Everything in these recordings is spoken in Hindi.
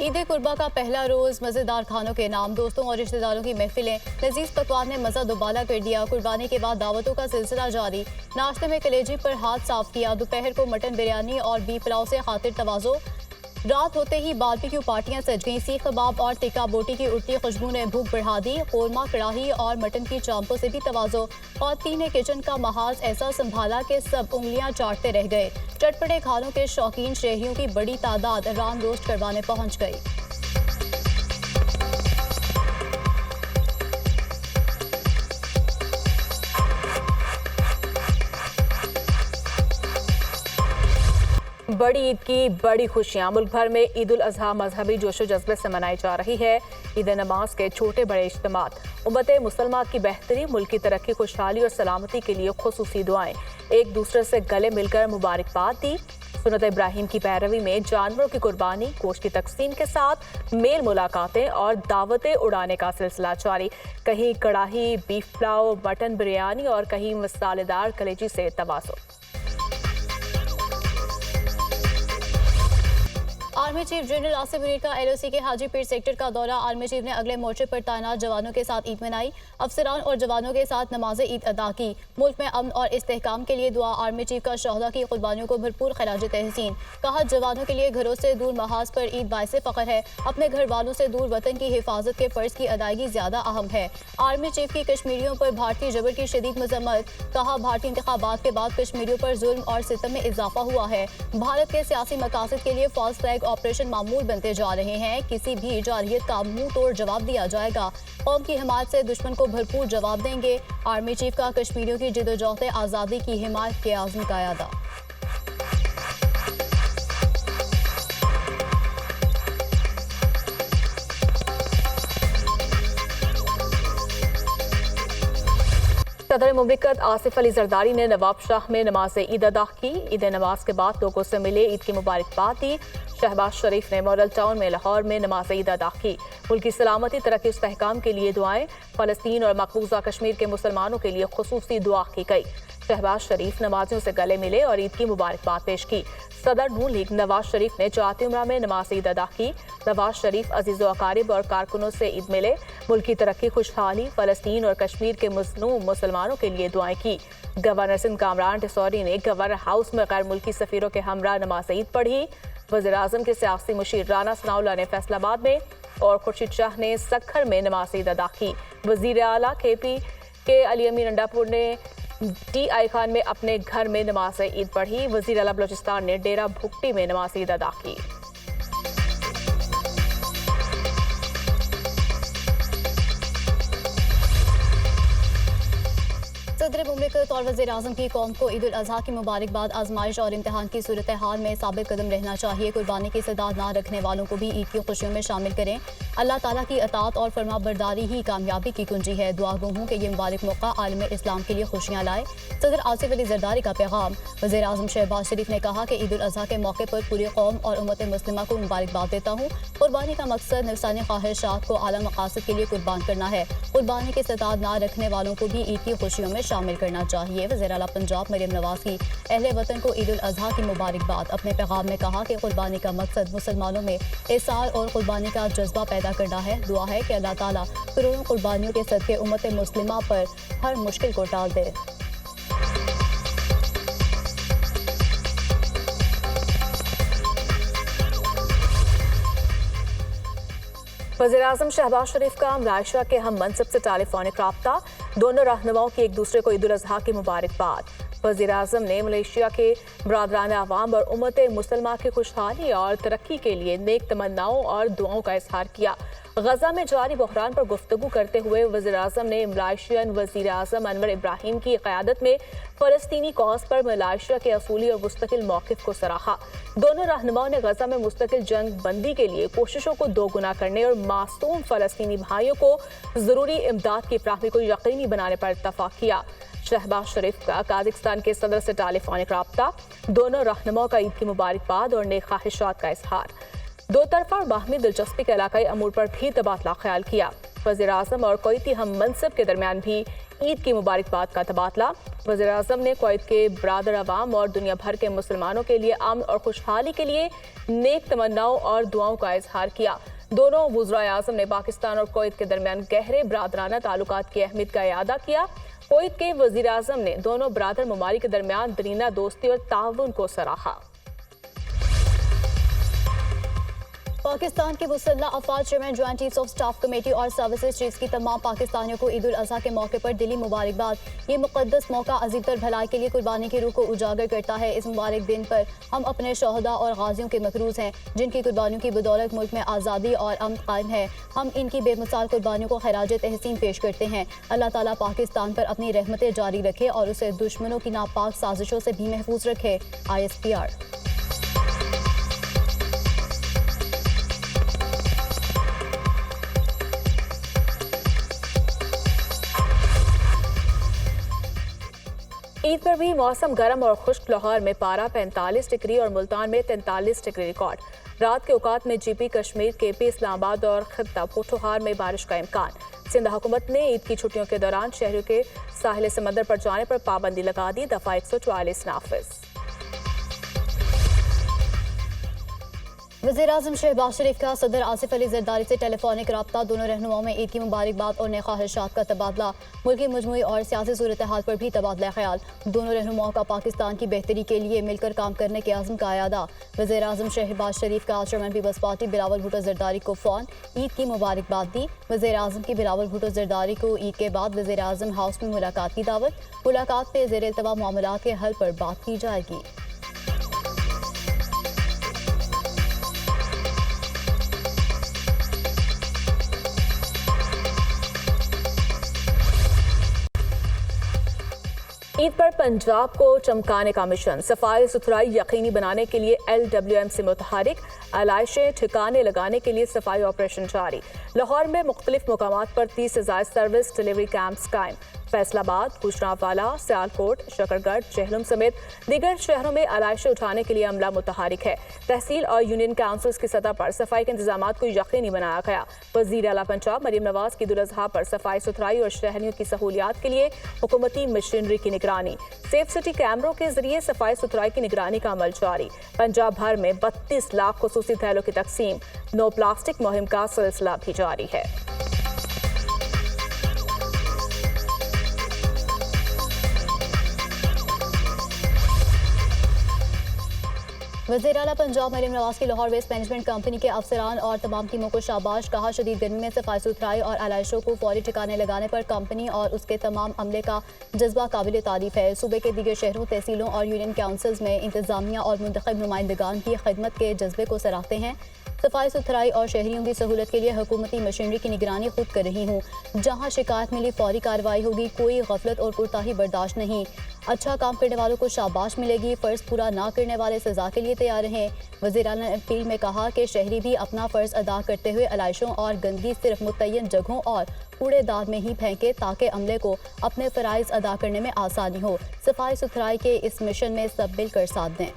ईद कुर्बा का पहला रोज मजेदार खानों के नाम, दोस्तों और रिश्तेदारों की महफिलें, लजीज पकवान ने मजा दुबाला कर दिया। कुर्बानी के बाद दावतों का सिलसिला जारी। नाश्ते में कलेजी पर हाथ साफ किया। दोपहर को मटन बिरयानी और बीफ पुलाव से खातिर तवाज़ो। रात होते ही बारबेक्यू पार्टियां सज गईं। सीख कबाब और टिक्का बोटी की उड़ती खुशबू ने भूख बढ़ा दी। कोरमा, कड़ाही और मटन की चांपों से भी तवाज़ो। ख़वातीन ने किचन का महाज ऐसा संभाला कि सब उंगलियां चाटते रह गए। चटपटे खानों के शौकीन शहरियों की बड़ी तादाद रान रोस्ट करवाने पहुंच गई। बड़ी ईद की बड़ी खुशियां। मुल्क भर में ईद उल अजहा मजहबी जोशो जज्बे से मनाई जा रही है। ईद नमाज के छोटे बड़े इज्तिमात, उम्मत मुसलमान की बेहतरी, मुल्क की तरक्की, खुशहाली और सलामती के लिए खुसूसी दुआएं। एक दूसरे से गले मिलकर मुबारकबाद दी। सुन्नत इब्राहिम की पैरवी में जानवरों की कुर्बानी, गोश्त की तकसीम के साथ मेल मुलाकातें और दावतें उड़ाने का सिलसिला जारी। कहीं कड़ाही बीफ पुलाव, मटन बिरयानी और कहीं मसालेदार कलेजी से तवाज़ो। Army chief general Asif Munir का LOC के हाजीपीर सेक्टर का दौरा। आर्मी चीफ ने अगले मोर्चे पर तैनात जवानों के साथ ईद मनाई। अफसरान और जवानों के साथ नमाज ईद अदा की। मुल्क में अमन और इस्तेहकाम के लिए दुआ। आर्मी चीफ का शहदा की कुर्बानियों को भरपूर खराज तहसीन। कहा, जवानों के लिए घरों से दूर महाज पर ईद बाइस फ़ख्र है। अपने घर वालों से दूर वतन की हिफाजत के फ़र्ज की अदायगी ज़्यादा अहम है। आर्मी चीफ की कश्मीरियों पर भारतीय जबर की शदीद मजम्मत। कहा, भारतीय इंतखाबात के बाद कश्मीरियों पर जुल्म और सितम में इजाफा हुआ है। भारत के सियासी मकासद के लिए फॉल्स फ्लैग ऑपरेशन मामूल बनते जा रहे हैं। किसी भी जारहियत का मुंह तोड़ जवाब दिया जाएगा। कौम की हिमायत से दुश्मन को भरपूर जवाब देंगे। आर्मी चीफ का कश्मीरियों की जिदोजहद आज़ादी की हिमायत के आज़म का अदा। सदर मुमलिकत आसिफ अली जरदारी ने नवाब शाह में नमाज ईद अदा की। ईद नमाज के बाद लोगों से मिले, ईद की मुबारकबाद दी। शहबाज शरीफ ने मॉडल टाउन में लाहौर में नमाज ईद अदा की। मुल्क की सलामती, तरक्की, इस्तेहकाम के लिए दुआएं। फ़लस्तीन और मकबूजा कश्मीर के मुसलमानों के लिए खुसूसी दुआ की गई। शहबाज शरीफ नमाजियों से गले मिले और ईद की मुबारकबाद पेश की। सदर नून लीग नवाज शरीफ ने जाती उम्रा में नमाज ईद अदा की। नवाज शरीफ अजीज़ अकारिब और कारकुनों से ईद मिले। मुल्क की तरक्की, खुशहाली, फ़लस्तीन और कश्मीर के मज़लूम मुसलमानों के लिए दुआएं की। गवर्नर सिंध कामरान टिसौरी ने गवर्नर हाउस में गैर मुल्की सफ़ीरों के हमरा नमाज ईद पढ़ी। वज़ीर आज़म के सियासी मुशीर राना सनाउल्लाह ने फैसलाबाद में और खुर्शीद शाह ने सखर में नमाज ईद अदा की। वज़ीर आला KP के अली अमीन अंडापुर ने TI खान में अपने घर में नमाज ईद पढ़ी। वज़ीर आला बलोचिस्तान ने डेरा भुट्टी में नमाज ईद अदा की। सदर मुमलिकत और वज़ीर आज़म की कौम को ईद उल अज़हा की मुबारकबाद। आजमाइश और इम्तिहान की सूरत हाल में साबित कदम रहना चाहिए। कुर्बानी की इस्तेदाद ना रखने वालों को भी ईद की खुशियों में शामिल करें। अल्लाह ताला की अतात और फरमा बरदारी ही कामयाबी की कुंजी है। दुआ गो हूँ कि ये मुबारक मौका आलम इस्लाम के लिए खुशियाँ लाए। सदर आसिफ अली जरदारी का पैगाम। वज़ीर आज़म शहबाज शरीफ ने कहा कि ईद उल अज़हा के मौके पर पूरी कौम और उम्मत मुस्लिमा को मुबारकबाद देता हूँ। कुर्बानी का मकसद नफसानी ख्वाहिशात को आला मकासद के लिए कुर्बान करना है। कुर्बानी की इस्तेदाद ना रखने वालों को भी ईद की खुशियों में शामिल करना चाहिए। वज़ीर आला पंजाब मरियम नवाज की अहले वतन को ईद उल अज़हा की मुबारकबाद। अपने पैगाम में कहा कि कुर्बानी का मकसद मुसलमानों में इसार और कुर्बानी का जज्बा पैदा करना है। दुआ है कि अल्लाह ताला करोड़ों कुर्बानियों के सदके उम्मत मुस्लिमा पर हर मुश्किल को टाल दे। वज़ीर आज़म शहबाज शरीफ का मलाइशिया के हम मनसब से टेलीफोनिक राब्ता। दोनों रहनुमाओं की एक दूसरे को ईद उल अज़हा की मुबारकबाद। वज़ीर आज़म ने मलेशिया के बरादरान अवाम और उम्मत मुसलमान की खुशहाली और तरक्की के लिए नेक तमन्नाओं और दुआओं का इजहार किया। गजा में जारी बहरान पर गुफ्तगू करते हुए वज़ीर आज़म ने मलाइशियन वज़ीर आज़म अनवर इब्राहिम की क़यादत में फ़लस्तीनी कौज़ पर मलाइशिया के असूली और मुस्तकिल मौक़िफ़ को सराहा। दोनों रहनुमाओं ने गजा में मुस्तकिल जंग बंदी के लिए कोशिशों को दोगुना करने और मासूम फ़लस्तीनी भाइयों को ज़रूरी इमदाद की फराहमी को यकीनी बनाने पर इत्तफ़ाक़ किया। शहबाज शरीफ का काज़ाकिस्तान के सदर से टेलीफोनिक राब्ता। दोनों रहनुमाओं का ईद की मुबारकबाद और नेक ख्वाहिशात का इजहार। दो तरफा और बाहमी दिलचस्पी के इलाकाई अमूर पर भी तबादला ख्याल किया। वज़ीर आज़म और कुवैती हम मनसब के दरमियान भी ईद की मुबारकबाद का तबादला। वज़ीर-ए-आज़म ने कुवैत के बरादर अवाम और दुनिया भर के मुसलमानों के लिए अमन और खुशहाली के लिए नेक तमन्नाओं और दुआओं का इजहार किया। दोनों वज़ीर-ए-आज़म ने पाकिस्तान और कुवैत के दरमियान गहरे बरादराना ताल्लुकात की अहमियत का इयादा किया। कुवैत के वज़ीर-ए-आज़म ने दोनों बरादर ममालिक के दरमियान दरीना दोस्ती और ताउन को सराहा। पाकिस्तान के मुसल्लह अफवाज chairman joint chiefs of staff committee और सर्विसेज चीफ्स की तमाम पाकिस्तानियों को ईद उल अज़हा के मौके पर दिली मुबारकबाद। ये मुक़द्दस मौका अज़ीमतर भलाई के लिए कुर्बानी की रूह को उजागर करता है। इस मुबारक दिन पर हम अपने शहदा और गाजियों के मकरूज़ हैं, जिनकी कुर्बानियों की बदौलत मुल्क में आज़ादी और अमन कायम है। हम इनकी बेमिसाल कुर्बानियों को खराज तहसीन पेश करते हैं। अल्लाह ताला पाकिस्तान पर अपनी रहमतें जारी रखे और उसे दुश्मनों की नापाक साजिशों से भी महफूज रखे। ISPR। ईद पर भी मौसम गर्म और खुश्क। लाहौर में पारा 45 डिग्री और मुल्तान में 43 डिग्री रिकॉर्ड। रात के औकात में GP कश्मीर, KP इस्लामाबाद और खित्ता पोठोहार में बारिश का इम्कान। सिंध हुकूमत ने ईद की छुट्टियों के दौरान शहरों के साहिल समंदर पर जाने पर पाबंदी लगा दी। दफा 144 नाफिज। वज़ीर-ए-आज़म शहबाज शरीफ का सदर आसिफ अली जरदारी से टेलीफोनिक रब्ता। दोनों रहनुमाओं में ईद की मुबारकबाद और नए ख्वाहिशात का तबादला। मुल्क की मजमूई और सियासी सूरत हाल पर भी तबादला ख्याल। दोनों रहनुमाओं का पाकिस्तान की बेहतरी के लिए मिलकर काम करने के आज़म का अयादा। वज़ीर-ए-आज़म शहबाज शरीफ का chairman Peoples Party Bilawal Bhutto Zardari को फ़ोन ईद की मुबारकबाद दी। वज़ीर-ए-आज़म की बिलावल भुट्टो जरदारी को ईद के बाद वज़ीर-ए-आज़म हाउस में मुलाकात की दावत। मुलाकात में ज़ेर इल्तवा मामलात के हल पर बात की जाएगी। ईद पर पंजाब को चमकाने का मिशन। सफाई सुथराई यकीनी बनाने के लिए LWM से मुतहरिक। आलाइशें ठिकाने लगाने के लिए सफाई ऑपरेशन जारी। लाहौर में मुख्तलिफ मुकामात पर 30 से ज़ायद सर्विस डिलीवरी कैंप्स कायम। फैसलाबाद, गुजरांवाला, सियालकोट, शकरगढ़, चेहलम समेत दीगर शहरों में आलाइशें उठाने के लिए अमला मुतहरिक है। तहसील और यूनियन काउंसिल्स की सतह पर सफाई के इंतजाम को यकीनी बनाया गया। वज़ीर आला पंजाब मरियम नवाज की ईद उल अज़हा पर सफाई सुथराई और शहरियों की सहूलियात के लिए हुकूमती मशीनरी की निगरानी। सेफ सिटी कैमरों के जरिए सफाई सुथराई की निगरानी का अमल जारी। पंजाब भर में 32 लाख खुसूसी थैलों की तकसीम। नो प्लास्टिक मुहिम का सिलसिला भी जारी है। वज़ीर आला पंजाब मरियम नवाज की लाहौर वेस्ट मैनेजमेंट कंपनी के अफसरान और तमाम टीमों को शाबाश कहा। शदीद गर्मी में सफाई सुथराई और आलाइशों को फौरी ठिकाने लगाने पर कंपनी और उसके तमाम अमले का जज्बा काबिल तारीफ है। सूबे के दीगर शहरों, तहसीलों और यूनियन काउंसिल्स में इंतजामिया और मुंतखब नुमाइंदगान की खिदमत के जज्बे को सराहते हैं। सफाई सुथराई और शहरियों की सहूलत के लिए हुकूमती मशीनरी की निगरानी खुद कर रही हूँ। जहाँ शिकायत मिली फौरी कार्रवाई होगी। कोई गफलत और कोताही बर्दाश्त नहीं। अच्छा काम करने वालों को शाबाश मिलेगी। फ़र्ज़ पूरा ना करने वाले सज़ा के लिए तैयार रहें। वज़ीर आला ने अपील में कहा कि शहरी भी अपना फ़र्ज़ अदा करते हुए आलाइशों और गंदगी सिर्फ मुतय्यन जगहों और कूड़ेदान में ही फेंके, ताकि अमले को अपने फ़राइज़ अदा करने में आसानी हो। सफाई सुथराई के इस मिशन में सब मिलकर साथ दें।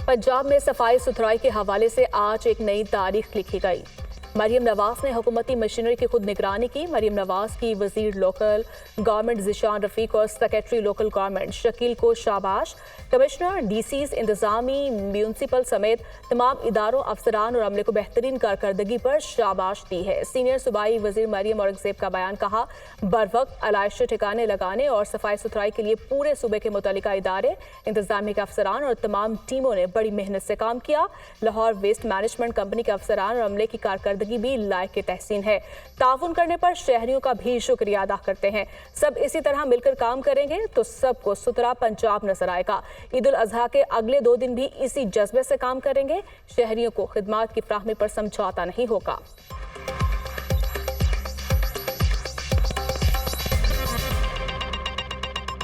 पंजाब में सफाई सुथराई के हवाले से आज एक नई तारीख लिखी गई। मरियम नवाज ने हुकूमती मशीनरी की खुद निगरानी की। मरियम नवाज की वजीर लोकल गवर्नमेंट ज़िशान रफ़ीक और सेक्रेटरी लोकल गवर्नमेंट शकील को शाबाश। कमिश्नर, DCs, इंतजामी, म्यूनसिपल समेत तमाम इदारों, अफसरान और अमले को बेहतरीन कारकर्दगी पर शाबाश दी है। सीनियर सूबाई वजीर मरियम औरंगजेब का बयान कहा, बर वक्त आलाइशें ठिकाने लगाने और सफाई सुथराई के लिए पूरे सूबे के मुतल्लिका इदारे, इंतजामी के अफसरान और तमाम टीमों ने बड़ी मेहनत से काम किया। लाहौर वेस्ट मैनेजमेंट कंपनी के अफसरान और अमले की कारकर्दगी भी लायक तहसीन है। ताउन करने पर शहरियों का भी शुक्रिया अदा करते हैं। सब इसी तरह मिलकर काम करेंगे तो सबको सुथरा पंजाब नजर आएगा। ईद उल अजहा के अगले 2 दिन भी इसी जज्बे से काम करेंगे। शहरियों को खिदमात की फ्राहमी पर समझौता नहीं होगा।